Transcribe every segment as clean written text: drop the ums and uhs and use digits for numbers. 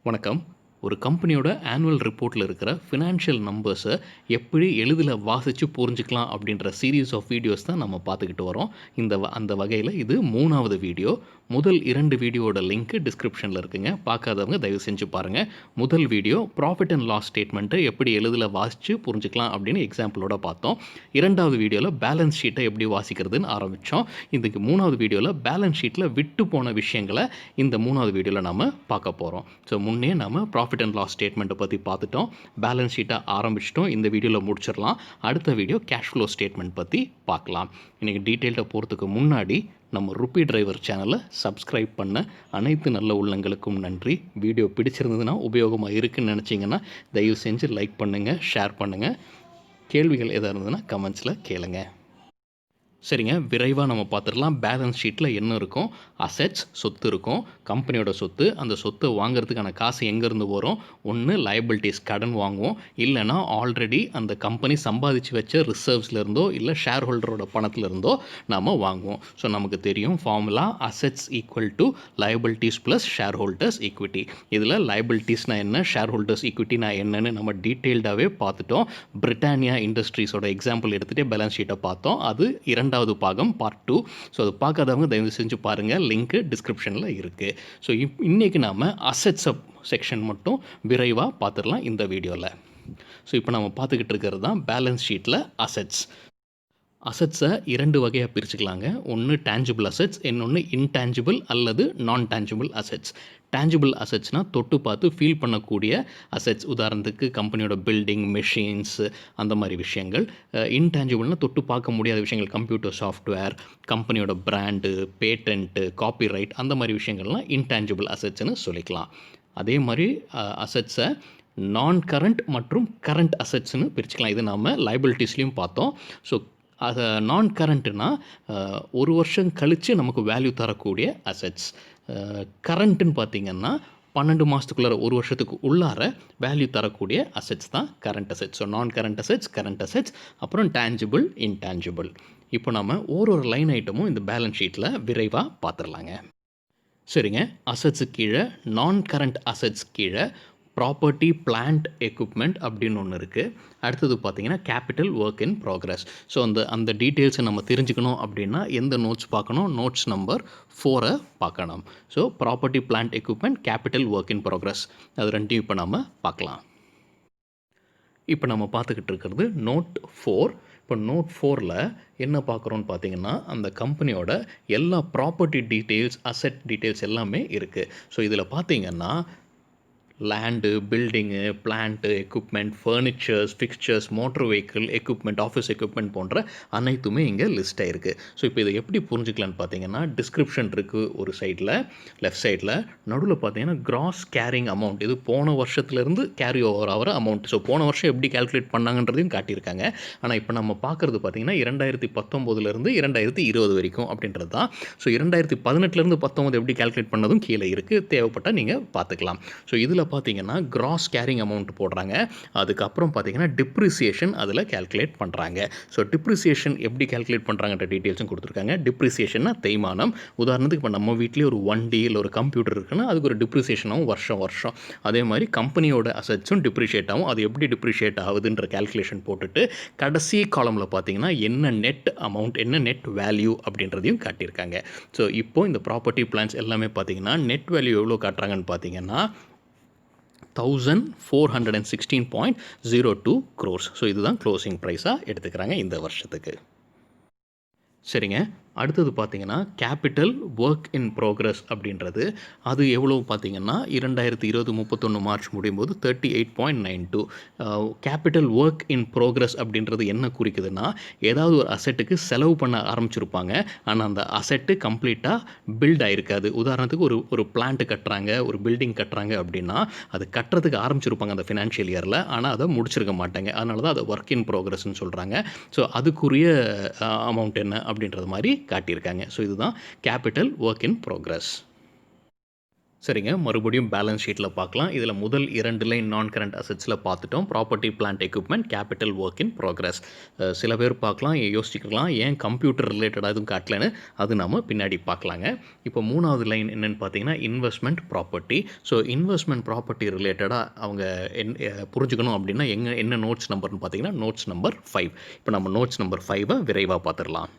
வணக்கம். ஒரு கம்பெனியோட ஆனுவல் ரிப்போர்ட்ல இருக்கிற ஃபினான்ஷியல் நம்பர்ஸ எப்படி எளிதில வாசிச்சு புரிஞ்சுக்கலாம் அப்படின்ற சீரிஸ் ஆஃப் வீடியோஸ் தான் நம்ம பார்த்துக்கிட்டு வரோம். அந்த வகையில இது 3வது வீடியோ. முதல் 2 வீடியோவோட லிங்க் டிஸ்கிரிப்ஷன்ல இருக்குங்க. பார்க்காதவங்க தயவு செஞ்சு பாருங்க. முதல் வீடியோ ப்ராஃபிட் அண்ட் லாஸ் ஸ்டேட்மெண்ட்ட எப்படி எளிதில வாசிச்சு புரிஞ்சுக்கலாம் அப்படின்னு எக்ஸாம்பிளோட பார்த்தோம். 2வது வீடியோல பேலன்ஸ் ஷீட்ட எப்படி வாசிக்கிறதுன்னு ஆரம்பிச்சோம். இதுக்கு 3வது வீடியோல பேலன்ஸ் ஷீட்ல விட்டு போன விஷயங்கள இந்த 3வது வீடியோல நாம பார்க்க போறோம். ஸோ முன்னே நாம ப்ராஃபிட் அண்ட் லாஸ் ஸ்டேட்மெண்ட்டை பற்றி பார்த்துட்டோம். பேலன்ஸ் ஷீட்டை ஆரம்பிச்சிட்டோம். இந்த வீடியோவில் முடிச்சிடலாம். அடுத்த வீடியோ கேஷ் ஃப்ளோ ஸ்டேட்மெண்ட் பற்றி பார்க்கலாம். இன்றைக்கி டீட்டெயில்டாக போகிறதுக்கு முன்னாடி நம்ம ருப்பி டிரைவர் சேனலை சப்ஸ்கிரைப் பண்ண அனைத்து நல்ல உள்ளங்களுக்கும் நன்றி. வீடியோ பிடிச்சிருந்ததுன்னா உபயோகமாக இருக்குதுன்னு நினச்சிங்கன்னா தயவு செஞ்சு லைக் பண்ணுங்கள், ஷேர் பண்ணுங்கள். கேள்விகள் எதாக இருந்ததுன்னா கமெண்ட்ஸில் கேளுங்க. சரிங்க, விரைவாக நம்ம பார்த்துடலாம். பேலன்ஸ் ஷீட்டில் என்ன இருக்கும்? அசெட்ஸ், சொத்து இருக்கும். கம்பெனியோட சொத்து. அந்த சொத்தை வாங்குறதுக்கான காசு எங்கேருந்து வரும்? ஒன்று லைபிலிட்டிஸ், கடன் வாங்குவோம். இல்லைனா ஆல்ரெடி அந்த கம்பெனி சம்பாதிச்சு வச்ச ரிசர்வ்ஸ்லேருந்தோ இல்லை ஷேர் ஹோல்டரோட பணத்துலேருந்தோ நாம் வாங்குவோம். ஸோ நமக்கு தெரியும் formula assets equal to liabilities plus share holders equity. இதில் லைபிலிட்டிஸ்னால் என்ன, ஷேர் ஹோல்டர்ஸ் ஈக்விட்டினா என்னன்னு நம்ம டீட்டெயில்டாகவே பார்த்துட்டோம். பிரிட்டானியா இண்டஸ்ட்ரீஸோட எக்ஸாம்பிள் எடுத்துகிட்டே பேலன்ஸ் ஷீட்டை பார்த்தோம். அது 2வது பாகம் பார்ட் 2. ஸோ அது பார்க்காதவங்க தயவு செஞ்சு பாருங்கள். லிங்க் டிஸ்கிரிப்ஷனில் இருக்குது. ஸோ இன்றைக்கி நாம் அசெட்ஸ் செக்ஷன் மட்டும் விரைவாக பார்த்துடலாம் இந்த வீடியோவில். ஸோ இப்போ நம்ம பார்த்துக்கிட்டு இருக்கிறது தான் பேலன்ஸ் ஷீட்டில் அசெட்ஸ். அசெட்ஸை 2 வகையாக பிரிச்சுக்கலாங்க. ஒன்று டேஞ்சிபிள் அசெட்ஸ், இன்னொன்று இன்டேஞ்சிபிள் அல்லது நான் டேஞ்சிபிள் அசெட்ஸ். டேஞ்சிபிள் அசெட்ஸ்னால் தொட்டு பார்த்து ஃபீல் பண்ணக்கூடிய அசெட்ஸ். உதாரணத்துக்கு கம்பெனியோட பில்டிங், மெஷின்ஸ், அந்த மாதிரி விஷயங்கள். இன்டேஞ்சிபிள்னால் தொட்டு பார்க்க முடியாத விஷயங்கள், கம்ப்யூட்டர் சாஃப்ட்வேர், கம்பெனியோட பிராண்டு, பேட்டன்ட்டு, காப்பிரைட், அந்த மாதிரி விஷயங்கள்லாம் இன்டேஞ்சிபிள் அசெட்ஸ்னு சொல்லிக்கலாம். அதே மாதிரி அசெட்ஸை நான் கரண்ட் மற்றும் கரண்ட் அசெட்ஸ்னு பிரிச்சுக்கலாம். இது நாம் லைபிலிட்டிஸ்லேயும் பார்த்தோம். ஸோ அதை நான் கரண்ட்டுனா 1 வருஷம் கழித்து நமக்கு வேல்யூ தரக்கூடிய அசெட்ஸ். கரண்ட்டுன்னு பார்த்திங்கன்னா 12 மாதத்துக்குள்ளார 1 வருஷத்துக்கு உள்ளார வேல்யூ தரக்கூடிய அசெட்ஸ் தான் கரண்ட் அசெட்ஸ். ஸோ நான் கரண்ட் அசெட்ஸ், கரண்ட் அசெட்ஸ், அப்புறம் டேஞ்சிபிள், இன்டேஞ்சிபிள். இப்போ நம்ம ஒரு லைன் ஐட்டமும் இந்த பேலன்ஸ் ஷீட்டில் விரைவாக பார்த்துடலாங்க. சரிங்க, அசெட்ஸு கீழே நான் கரண்ட் அசெட்ஸ் கீழே ப்ராப்பர்ட்டி, பிளான்ட், எக்யூப்மெண்ட் அப்படின்னு ஒன்று இருக்குது. அடுத்தது பார்த்திங்கன்னா capital work in progress. So அந்த டீட்டெயில்ஸை நம்ம தெரிஞ்சுக்கணும் அப்படின்னா எந்த நோட்ஸ் பார்க்கணும்? நோட்ஸ் நம்பர் 4 பார்க்கணும். So property, plant, equipment, capital work in progress, அது ரெண்டையும் இப்போ நம்ம பார்க்கலாம். இப்போ நம்ம பார்த்துக்கிட்டு இருக்கிறது நோட் 4. இப்போ நோட் 4ல் என்ன பார்க்குறோன்னு பார்த்தீங்கன்னா அந்த கம்பெனியோட எல்லா ப்ராப்பர்ட்டி டீட்டெயில்ஸ், அசெட் டீட்டெயில்ஸ் எல்லாமே இருக்குது. ஸோ இதில் பார்த்தீங்கன்னா land, building, plant, equipment, furnitures, fixtures, motor vehicle, equipment, office equipment போன்ற அனைத்துமே இங்கே லிஸ்ட் ஆகிருக்கு. ஸோ இப்போ இதை எப்படி புரிஞ்சுக்கலான்னு பார்த்தீங்கன்னா டிஸ்கிரிப்ஷன் இருக்குது ஒரு சைடில், லெஃப்ட் சைடில். நடுவில் பார்த்தீங்கன்னா கிராஸ் கேரிங் அமௌண்ட், இது போன வருஷத்துலேருந்து கேரி ஓவர் ஆகிற அமௌண்ட். ஸோ போன வருஷம் எப்படி கேல்குலேட் பண்ணாங்கன்றதையும் காட்டியிருக்காங்க. ஆனால் இப்போ நம்ம பார்க்குறது பார்த்தீங்கன்னா 2019லேருந்து 2020 வரைக்கும் அப்படின்றது தான். ஸோ 2018லேருந்து 19 எப்படி கேல்குலேட் பண்ணதும் கீழே இருக்குது. தேவைப்பட்டால் நீங்கள் பார்த்துக்கலாம். ஸோ இதில் பார்த்தீங்கன்னா கிராஸ் கேரிங் அமௌண்ட் போடுறாங்க. அதுக்கப்புறம் பார்த்தீங்கன்னா டிப்ரிசியேஷன் அதில் கேல்குலேட் பண்ணுறாங்க. ஸோ டிப்ரிசியேஷன் எப்படி கேல்குலேட் பண்ணுறாங்கன்ற டீட்டெயில்ஸும் கொடுத்துருக்காங்க. டிப்ரிசியேஷன்னா தேய்மானம். உதாரணத்துக்கு இப்போ நம்ம வீட்லேயே ஒரு வண்டி இல்லை ஒரு கம்ப்யூட்டர் இருக்குன்னா அதுக்கு ஒரு டிப்ரிசியேஷன் ஆகும் வருஷம். அதே மாதிரி கம்பெனியோட அசெட்ஸும் டிப்ரிஷியேட் ஆகும். அது எப்படி டிப்ரிஷியேட் ஆகுதுன்ற கேல்குலேஷன் போட்டுட்டு கடைசி காலமில் பார்த்தீங்கன்னா என்ன நெட் அமௌண்ட், என்ன நெட் வேல்யூ அப்படின்றதையும் காட்டியிருக்காங்க. ஸோ இப்போ இந்த ப்ராப்பர்ட்டி பிளான்ஸ் எல்லாமே பார்த்தீங்கன்னா நெட் வேல்யூ எவ்வளோ காட்டுறாங்கன்னு பார்த்தீங்கன்னா 1416.02 crores. ஸோ இதுதான் க்ளோசிங் ப்ரைஸாக எடுத்துக்கிறாங்க இந்த வருஷத்துக்கு. சரிங்க, அடுத்தது பார்த்தீங்கன்னா கேபிட்டல் ஒர்க் இன் ப்ரோக்ரஸ் அப்படின்றது அது எவ்வளோ பார்த்தீங்கன்னா 2020 31 மார்ச் முடியும் போது 38.92. கேபிட்டல் ஒர்க் இன் ப்ரோக்ரஸ் அப்படின்றது என்ன குறிக்குதுன்னா ஏதாவது ஒரு அசெட்டுக்கு செலவு பண்ண ஆரம்பிச்சிருப்பாங்க, ஆனால் அந்த அசெட்டு கம்ப்ளீட்டாக பில்ட் ஆகிருக்காது. உதாரணத்துக்கு ஒரு பிளான்ட்டு கட்டுறாங்க, ஒரு பில்டிங் கட்டுறாங்க அப்படின்னா அது கட்டுறதுக்கு ஆரம்பிச்சிருப்பாங்க அந்த ஃபினான்ஷியல் இயரில், ஆனால் அதை முடிச்சிருக்க மாட்டாங்க. அதனால தான் அதை ஒர்க் இன் ப்ரோக்ரஸ்ன்னு சொல்கிறாங்க. ஸோ அதுக்குரிய அமௌண்ட் என்ன அப்படின்றது மாதிரி காட்டியிருக்காங்க. ஸோ இதுதான் கேபிட்டல் ஒர்க் இன் ப்ரோக்ரஸ். சரிங்க. மறுபடியும் பேலன்ஸ் ஷீட்ல பார்க்கலாம். இதில முதல் 2 லைன் நான் கரண்ட் அசெட்ஸ்ல பார்த்துட்டோம். Property, plant, equipment, capital work in progress. சில பேர் பார்க்கலாம், யோசிச்சுக்கலாம், ஏன் கம்ப்யூட்டர் ரிலேட்டடா எதுவும் காட்டலன்னு. அது நாம பின்னாடி பார்க்கலாங்க. இப்போ 3வது லைன் என்னன்னு பார்த்தீங்கன்னா, investment property. So investment property ரிலேட்டடா அவங்க புரிஞ்சுக்கணும் அப்படின்னா, என்ன நோட்ஸ் நம்பர்ன்னு பார்த்தீங்கன்னா, நோட்ஸ் நம்பர் 5. இப்போ நம்ம நோட்ஸ் நம்பர் 5 விரைவா பார்த்துடலாம்.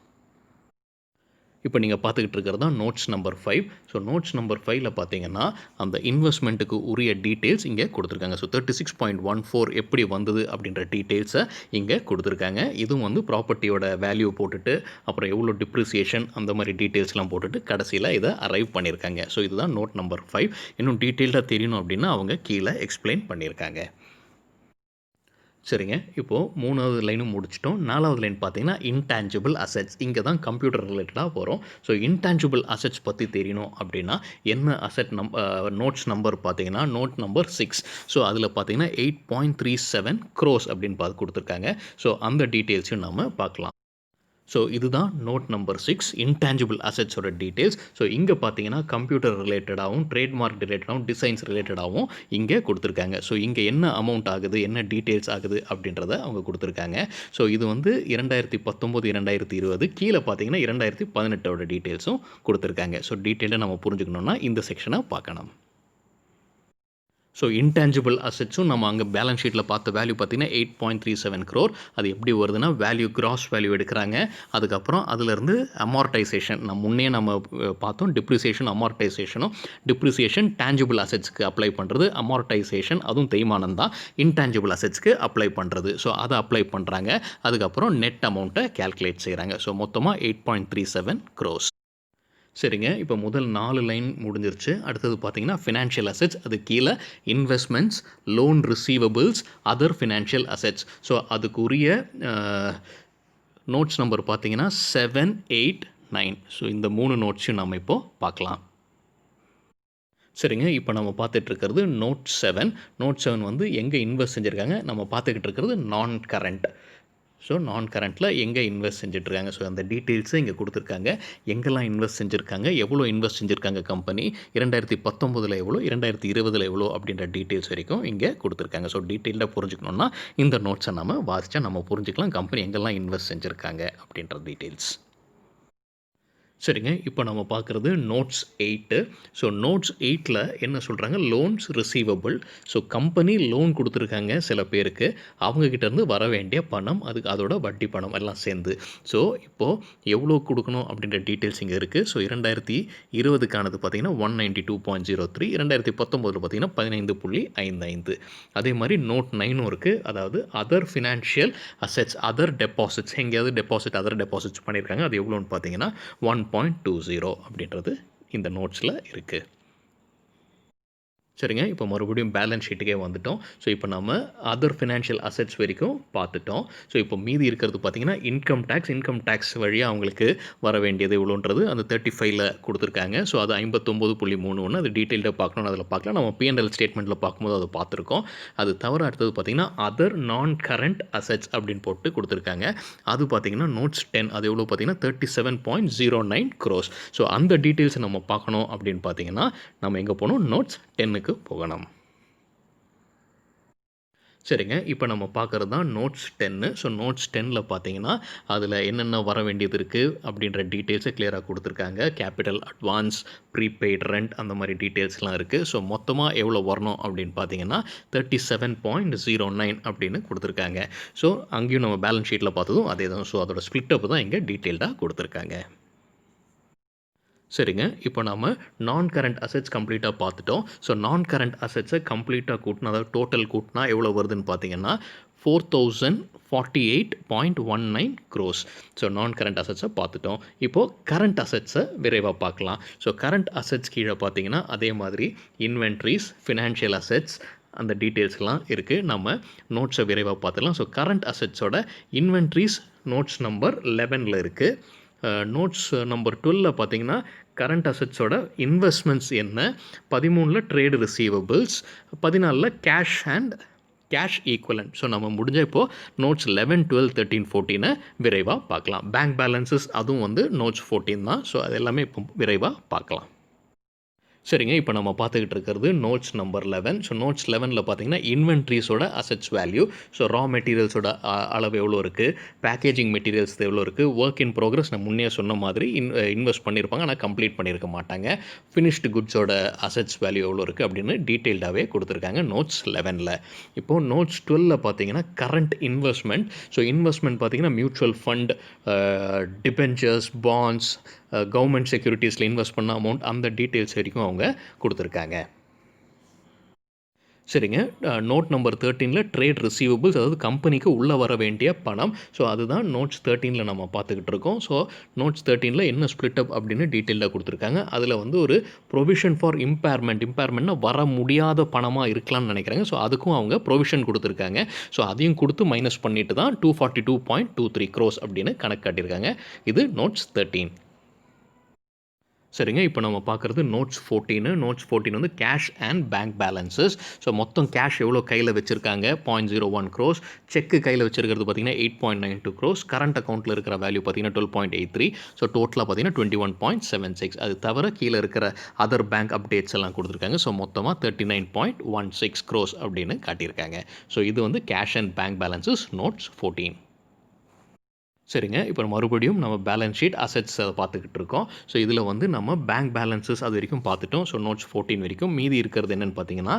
இப்போ நீங்கள் பார்த்துக்கிட்டு இருக்கிறது தான் notes number 5. So notes number 5ல பார்த்தீங்கன்னா, அந்த இன்வெஸ்ட்மெண்ட்டுக்கு உரிய டீட்டெயில்ஸ் இங்கே கொடுத்துருக்காங்க. ஸோ 36.14 எப்படி வந்தது அப்படின்ற டீட்டெயில்ஸை இங்கே கொடுத்துருக்காங்க. இதுவும் வந்து ப்ராப்பர்ட்டியோட வேல்யூ போட்டுட்டு, அப்புறம் எவ்வளோ டிப்ரிசியேஷன் அந்த மாதிரி டீட்டெயில்ஸ்லாம் போட்டுட்டு கடைசியில் இதை அரைவ் பண்ணியிருக்காங்க. ஸோ இதுதான் நோட் நம்பர் 5. இன்னும் டீட்டெயில்டாக தெரியணும் அப்படின்னா அவங்க கீழே எக்ஸ்பிளைன் பண்ணியிருக்காங்க. சரிங்க. இப்போது 3வது லைனும் முடிச்சிட்டோம். 4வது லைன் பார்த்தீங்கன்னா, இன்டான்ஜிபிள் அசெட்ஸ். இங்கே தான் கம்ப்யூட்டர் ரிலேட்டடா வரும். ஸோ இன்டான்ஜிபிள் அசெட்ஸ் பற்றி தெரியணும் அப்படின்னா, என்ன அசெட் நோட்ஸ் நம்பர் பார்த்தீங்கன்னா, நோட் நம்பர் 6. ஸோ அதில் பார்த்தீங்கன்னா 8.37 crores அப்படின்னு பார்த்து கொடுத்துருக்காங்க. ஸோ அந்த டீட்டெயில்ஸையும் நாம பார்க்கலாம். ஸோ இதுதான் நோட் நம்பர் 6 இன்டான்ஜிபிள் அசெட்ஸோட டீட்டெயில்ஸ். ஸோ இங்கே பார்த்தீங்கன்னா கம்ப்யூட்டர் ரிலேட்டடாகவும் ட்ரேட்மார்க் ரிலேட்டடாகவும் டிசைன்ஸ் ரிலேட்டடாகவும் இங்கே கொடுத்துருக்காங்க. ஸோ இங்கே என்ன அமௌண்ட் ஆகுது, என்ன டீட்டெயில்ஸ் ஆகுது அப்படின்றத அவங்க கொடுத்துருக்காங்க. ஸோ இது வந்து 2019 2020 கீழே பார்த்தீங்கன்னா 2018ஓட டீட்டெயில்ஸும் கொடுத்துருக்காங்க. ஸோ டீட்டெயிலாக நம்ம புரிஞ்சுக்கணுன்னா இந்த செக்ஷனை பார்க்கணும். ஸோ இன்டான்ஜிபிள் அசெட்ஸும் நம்ம அங்கே பேலன்ஸ் ஷீட்டில் பார்த்த வேல்யூ பார்த்தீங்கன்னா 8.37 crore. அது எப்படி வருதுன்னா வேல்யூ கிராஸ் வேல்யூ எடுக்கிறாங்க. அதுக்கப்புறம் அதிலிருந்து அமார்டைசேஷன் நம்ம பார்த்தோம். டிப்ரிசியேஷன் அமார்டைசேஷனும் டிப்ரிசியேஷன் டேஞ்சிபிள் அசெட்ஸ்க்கு அப்ளை பண்ணுறது, அமார்டைசேஷன் அதுவும் தேய்மானம் தான் இன்டான்ஜிபிள் அசெட்ஸ்க்கு அப்ளை பண்ணுறது. ஸோ அதை அப்ளை பண்ணுறாங்க. அதுக்கப்புறம் நெட் அமௌண்ட்டை கேல்குலேட் செய்கிறாங்க. ஸோ மொத்தமாக 8.37 crores. சரிங்க. இப்போ முதல் 4 லைன் முடிஞ்சிருச்சு. அடுத்தது பார்த்தீங்கன்னா ஃபினான்ஷியல் அசெட்ஸ். அது கீழே investments, loan receivables, other financial assets. So அதுக்குரிய நோட்ஸ் நம்பர் பார்த்தீங்கன்னா 7, 8, 9. ஸோ இந்த 3 நோட்ஸையும் நம்ம இப்போது பார்க்கலாம். சரிங்க. இப்போ நம்ம பார்த்துட்டு இருக்கிறது நோட் 7. நோட் 7 வந்து எங்கே இன்வெஸ்ட் செஞ்சுருக்காங்க, நம்ம பார்த்துக்கிட்டு இருக்கிறது நான் கரண்ட். ஸோ நான் கரண்ட்டில் எங்கே இன்வெஸ்ட் செஞ்சிட்ருக்காங்க. ஸோ அந்த டீட்டெயில்ஸை இங்கே கொடுத்துருக்காங்க. எங்கெல்லாம் இன்வெஸ்ட் செஞ்சுருக்காங்க, எவ்வளோ இன்வெஸ்ட் செஞ்சுருக்காங்க கம்பெனி, 2019 எவ்வளோ, 2020 எவ்வளோ அப்படின்ற டீட்டெயில்ஸ் வரைக்கும் இங்கே கொடுத்துருக்காங்க. ஸோ டீட்டெயில்டாக புரிஞ்சுக்கணுன்னா இந்த நோட்ஸை நம்ம வாசித்தா நம்ம புரிஞ்சுக்கலாம் கம்பெனி எங்கெல்லாம் இன்வெஸ்ட் செஞ்சுருக்காங்க அப்படின்ற டீட்டெயில்ஸ். சரிங்க. இப்போ நம்ம பார்க்குறது நோட்ஸ் 8. ஸோ நோட்ஸ் 8ல் என்ன சொல்கிறாங்க, loans receivable. So company loan கொடுத்துருக்காங்க சில பேருக்கு, அவங்கக்கிட்டேருந்து வர வேண்டிய பணம், அதுக்கு அதோட வட்டி பணம் எல்லாம் சேர்ந்து. ஸோ இப்போது எவ்வளோ கொடுக்கணும் அப்படின்ற டீட்டெயில்ஸ் இங்கே இருக்குது. ஸோ 2020க்கானது பார்த்தீங்கன்னா 192.03, 2019 பார்த்தீங்கன்னா 15.55. அதே மாதிரி நோட் 9ம் இருக்குது. அதாவது other financial assets, other deposits, எங்கேயாவது அதர் டெபாசிட்ஸ் பண்ணியிருக்காங்க. அது எவ்வளோன்னு பார்த்தீங்கன்னா 1.20 அப்படின்றது இந்த நோட்ஸில் இருக்குது. சரிங்க. இப்போ மறுபடியும் பேலன்ஸ் ஷீட்டுக்கே வந்துட்டோம். ஸோ இப்போ நம்ம அதர் ஃபினான்ஷியல் அசெட்ஸ் வரைக்கும் பார்த்துட்டோம். ஸோ இப்போ மீதி இருக்கிறது பார்த்தீங்கன்னா இன்கம் டேக்ஸ் வழியாக அவங்களுக்கு வர வேண்டியது எவ்வளோன்றது அந்த 35ல் கொடுத்துருக்காங்க. ஸோ அது 59.31. அது டீட்டெயில்டாக பார்க்கணும்னு அதில் பார்க்கலாம். நம்ம P&L ஸ்டேட்மெண்ட்டில் பார்க்கும்போது அதை பார்த்துருக்கோம். அது தவிர அடுத்தது பார்த்தீங்கன்னா அதர் நான் கரண்ட் அசெட்ஸ் அப்படின்னு போட்டு கொடுத்துருக்காங்க. அது பார்த்தீங்கன்னா நோட்ஸ் 10. அது எவ்வளோ பார்த்தீங்கன்னா 37.09 crores. ஸோ அந்த டீட்டெயில்ஸை நம்ம பார்க்கணும் அப்படின்னு பார்த்தீங்கன்னா நம்ம எங்கே போகணும், நோட்ஸ் 10க்கு போகணும். சரிங்க. இப்போ நம்ம பார்க்குறது தான் நோட்ஸ் 10. ஸோ நோட்ஸ் 10ல் பார்த்தீங்கன்னா அதில் என்னென்ன வர வேண்டியது இருக்குது அப்படின்ற டீட்டெயில்ஸை கிளியராக கொடுத்துருக்காங்க. கேபிட்டல் அட்வான்ஸ், ப்ரீபெய்ட் ரெண்ட் அந்த மாதிரி டீட்டெயில்ஸ்லாம் இருக்குது. ஸோ மொத்தமாக எவ்வளோ வரணும் அப்படின்னு பார்த்தீங்கன்னா 37.09 அப்படின்னு கொடுத்துருக்காங்க. ஸோ அங்கேயும் நம்ம பேலன்ஸ் ஷீட்டில் பார்த்ததும் அதே தான். ஸோ அதோட ஸ்ப்ளிட் அப் தான் இங்கே டீட்டெயில்டாக கொடுத்துருக்காங்க. சரிங்க. இப்போ நம்ம நான் கரண்ட் அசெட்ஸ் கம்ப்ளீட்டாக பார்த்துட்டோம். ஸோ நான் கரண்ட் அசெட்ஸை கம்ப்ளீட்டாக கூட்டினா, அதாவது டோட்டல் கூட்டினா எவ்வளோ வருதுன்னு பார்த்தீங்கன்னா 4048.19 crores. ஸோ நான் கரண்ட் அசெட்ஸை பார்த்துட்டோம். இப்போது கரண்ட் அசெட்ஸை விரைவாக பார்க்கலாம். ஸோ கரண்ட் அசெட்ஸ் கீழே பார்த்தீங்கன்னா அதே மாதிரி இன்வென்ட்ரிஸ், ஃபினான்ஷியல் அசெட்ஸ் அந்த டீட்டெயில்ஸ்லாம் இருக்குது. நம்ம நோட்ஸை விரைவாக பார்த்துக்கலாம். ஸோ கரண்ட் அசெட்ஸோட இன்வென்ட்ரிஸ் நோட்ஸ் நம்பர் 11ல் இருக்குது. நோட்ஸ் நம்பர் 12ல் பார்த்தீங்கன்னா கரண்ட் அசெட்ஸோட இன்வெஸ்ட்மெண்ட்ஸ் என்ன, 13ல் ட்ரேடு ரிசீவபிள்ஸ், 14ல் கேஷ் ஈக்குவலண்ட். ஸோ நம்ம முடிஞ்ச இப்போது நோட்ஸ் 11, 12, 13, 14 விரைவாக பார்க்கலாம். பேங்க் பேலன்சஸ் அதுவும் வந்து நோட்ஸ் 14 தான். ஸோ அது எல்லாமே இப்போ விரைவாக பார்க்கலாம். சரிங்க. இப்போ நம்ம பார்த்துக்கிட்டு இருக்கிறது நோட்ஸ் நம்பர் 11. ஸோ நோட்ஸ் 11ல பார்த்தீங்கன்னா, இன்வென்ட்ரீஸோட அசெட்ஸ் வேல்யூ. ஸோ ரா மெட்டீரியல்ஸோட அளவு எவ்வளோ இருக்குது, பேக்கேஜிங் மெட்டீரியல்ஸ் எவ்வளோ இருக்குது, ஒர்க் இன் ப்ரோக்ரஸ் நான் முன்னே சொன்ன மாதிரி இன்வெஸ்ட் பண்ணியிருப்பாங்க, ஆனால் கம்ப்ளீட் பண்ணியிருக்க மாட்டாங்க. ஃபினிஷ்டு குட்ஸோட அசெட்ஸ் வேல்யூ எவ்வளோ இருக்குது அப்படின்னு டீட்டெயில்டாகவே கொடுத்துருக்காங்க நோட்ஸ் 11ல். இப்போது நோட்ஸ் 12ல பார்த்தீங்கன்னா, கரண்ட் இன்வெஸ்ட்மெண்ட். ஸோ இன்வெஸ்ட்மெண்ட் பார்த்தீங்கன்னா, mutual fund, debentures, bonds, government செக்யூரிட்டிஸில் இன்வெஸ்ட் பண்ண அமௌண்ட், அந்த டீட்டெயில்ஸ் வரைக்கும் அவங்க கொடுத்துருக்காங்க. சரிங்க. நோட் நம்பர் 13ல ட்ரேட் ரிசீவபிள்ஸ், அதாவது கம்பெனிக்கு உள்ளே வர வேண்டிய பணம். ஸோ அதுதான் நோட்ஸ் 13ல நம்ம பார்த்துக்கிட்டு இருக்கோம். ஸோ நோட்ஸ் 13ல என்ன ஸ்ப்ளிட் அப் அப்படின்னு டீட்டெயிலாக கொடுத்துருக்காங்க. அதில் வந்து ஒரு ப்ரொவிஷன் ஃபார் இம்பேர்மெண்ட்னா வர முடியாத பணமாக இருக்கலாம்னு நினைக்கிறாங்க. ஸோ அதுக்கும் அவங்க ப்ரொவிஷன் கொடுத்துருக்காங்க. ஸோ அதையும் கொடுத்து மைனஸ் பண்ணிட்டு தான் 242.23 crores அப்படின்னு கணக்கு காட்டியிருக்காங்க. இது நோட்ஸ் 13. சரிங்க. இப்போ நம்ம பார்க்குறது நோட்ஸ் 14. நோட்ஸ் 14 வந்து cash and bank balances. So மொத்தம் கேஷ் எவ்வளோ கையில் வச்சுருக்காங்க, 0.01 crores. செக்கு கையில் வச்சுருக்கிறது பார்த்தீங்கன்னா 8.92 crores. கரண்ட் அக்கௌண்ட்டில் இருக்கிற வேல்யூ பார்த்தீங்கன்னா 12.83. ஸோ டோட்டலாக பார்த்தீங்கன்னா 21.76. அது தவிர கீழே இருக்கிற அதர் பேங்க் அப்டேட்ஸ் எல்லாம் கொடுத்துருக்காங்க. ஸோ மொத்தமாக 39.16 crores அப்படின்னு காட்டியிருக்காங்க. ஸோ இது வந்து cash and bank balances notes 14. சரிங்க. இப்போ மறுபடியும் நம்ம பேலன்ஸ் ஷீட், அசெட்ஸ் அதை பார்த்துக்கிட்டு இருக்கோம். ஸோ இதில் வந்து நம்ம பேங்க் பேலன்ஸஸ் அது வரைக்கும் பார்த்துட்டோம். ஸோ நோட்ஸ் 14 வரைக்கும். மீதி இருக்கிறது என்னென்னு பார்த்தீங்கன்னா,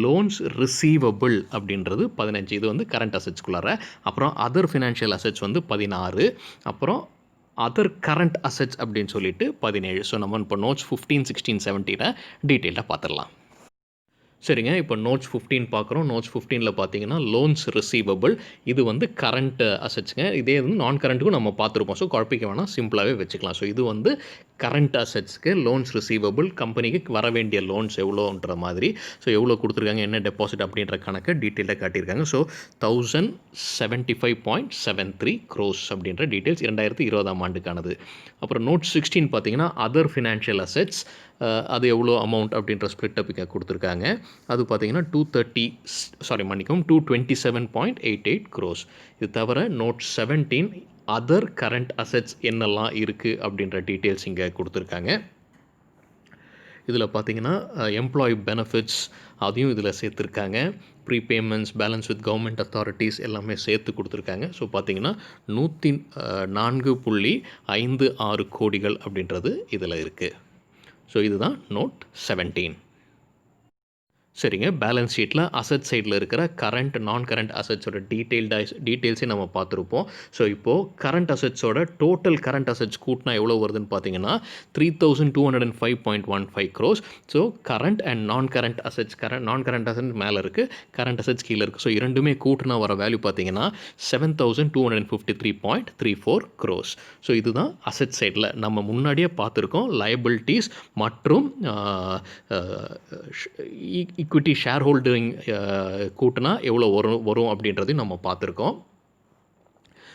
லோன்ஸ் ரிசீவபிள் அப்படின்றது 15. இது வந்து கரண்ட் அசெட்ஸ்குள்ளார. அப்புறம் அதர் ஃபினான்ஷியல் அசெட்ஸ் வந்து 16. அப்புறம் அதர் கரண்ட் அசெட்ஸ் அப்படின்னு சொல்லிட்டு 17. ஸோ நம்ம இப்போ நோட்ஸ் 15, 16, 17 டீட்டெயிலாக பார்த்துடலாம். சரிங்க. இப்போ நோட்ஸ் 15 பார்க்குறோம். நோட்ஸ் 15ல பார்த்தீங்கன்னா, லோன்ஸ் ரிசீவபிள். இது வந்து கரண்ட் அசெட்ஸுங்க. இதே வந்து நான் கரண்ட்டுக்கும் நம்ம பார்த்துருப்போம். ஸோ குழப்பிக்க வேணாம், சிம்பிளாகவே வச்சுக்கலாம். ஸோ இது வந்து கரண்ட் அசெட்ஸ்க்கு லோன்ஸ் ரிசீவபிள், கம்பெனிக்கு வர வேண்டிய லோன்ஸ் எவ்வளோன்ற மாதிரி. ஸோ எவ்வளோ கொடுத்துருக்காங்க, என்ன டெபாசிட் அப்படின்ற கணக்கை டீட்டெயிலாக காட்டியிருக்காங்க. ஸோ 1075.73 crores அப்படின்ற டீட்டெயில்ஸ் 2020ஆம் ஆண்டுக்கானது. அப்புறம் நோட் 16 பார்த்தீங்கன்னா, அதர் ஃபினான்ஷியல் அசெட்ஸ், அது எவ்வளோ அமௌண்ட் அப்படின்ற ஸ்ப்ளிட் அப் இங்கே கொடுத்துருக்காங்க. அது பார்த்தீங்கன்னா 227.88 crores. இது தவிர நோட் 17 அதர் கரண்ட் அசெட்ஸ் என்னெல்லாம் இருக்குது அப்படின்ற டீட்டெயில்ஸ் இங்கே கொடுத்துருக்காங்க. இதில் பார்த்தீங்கன்னா எம்ப்ளாயி பெனிஃபிட்ஸ் அதையும் இதில் சேர்த்துருக்காங்க. ப்ரீபேமெண்ட்ஸ், பேலன்ஸ் வித் கவர்மெண்ட் அத்தாரிட்டிஸ் எல்லாமே சேர்த்து கொடுத்துருக்காங்க. ஸோ பார்த்தீங்கன்னா 104.56 கோடிகள் அப்படின்றது இதில் இருக்குது. ஸோ இதுதான் நோட் 17. சரிங்க. பேலன்ஸ் ஷீட்டில் அசெட் சைடில் இருக்கிற கரண்ட், நான் கரண்ட் அசெட்ஸோட டீட்டெயில்ஸே நம்ம பார்த்துருப்போம். ஸோ இப்போது கரண்ட் அசெட்ஸோட டோட்டல் கரண்ட் அசெட்ஸ் கூட்டினா எவ்வளோ வருதுன்னு பார்த்தீங்கன்னா 3205.15 crores. ஸோ கரண்ட் அண்ட் நான் கரண்ட் அசெட்ஸ், நான் கரண்ட் அசெட்ஸ் மேலே இருக்குது, கரண்ட் அசெட்ஸ் கீழே இருக்குது. ஸோ இரண்டுமே கூட்டினா வர வேல்யூ பார்த்தீங்கன்னா 7253.34 crores. ஸோ இதுதான் அசெட் சைடில் நம்ம முன்னாடியே பார்த்துருக்கோம். லயபிலிட்டிஸ் மற்றும் ஈக்விட்டி ஷேர் ஹோல்டிங் கூட்டினா எவ்வளோ வரும் அப்படின்றதையும் நம்ம பார்த்துருக்கோம்.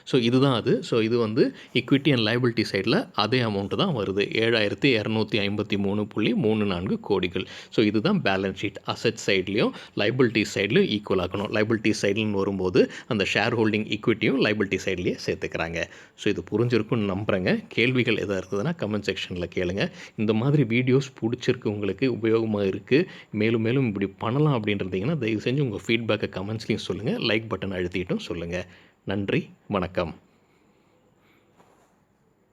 ஸோ இதுதான் அது. ஸோ இது வந்து ஈக்விட்டி அண்ட் லைபிலிட்டி சைடில் அதே அமௌண்ட்டு தான் வருது, 7253.34 கோடிகள். ஸோ இதுதான் பேலன்ஸ் ஷீட். அசெட் சைட்லேயும் லைபிலிட்டி சைட்லையும் ஈக்குவல் ஆக்கணும். லைபிலிட்டி சைட்லன்னு வரும்போது அந்த ஷேர் ஹோல்டிங் ஈக்விட்டியும் லைபிலிட்டி சைட்லேயே சேர்த்துக்கிறாங்க. ஸோ இது புரிஞ்சிருக்குன்னு நம்புகிறேங்க. கேள்விகள் எதாவது இருந்ததுன்னா கமெண்ட் செக்ஷனில் கேளுங்க. இந்த மாதிரி வீடியோஸ் பிடிச்சிருக்கு, உங்களுக்கு உபயோகமாக இருக்குது, மேலும் மேலும் இப்படி பண்ணலாம் அப்படின்றதீங்கன்னா தயவு செஞ்சு உங்கள் ஃபீட்பேக்கை கமெண்ட்ஸ்லையும் சொல்லுங்கள். லைக் பட்டன் அழுத்திட்டும் சொல்லுங்கள். நன்றி, வணக்கம்.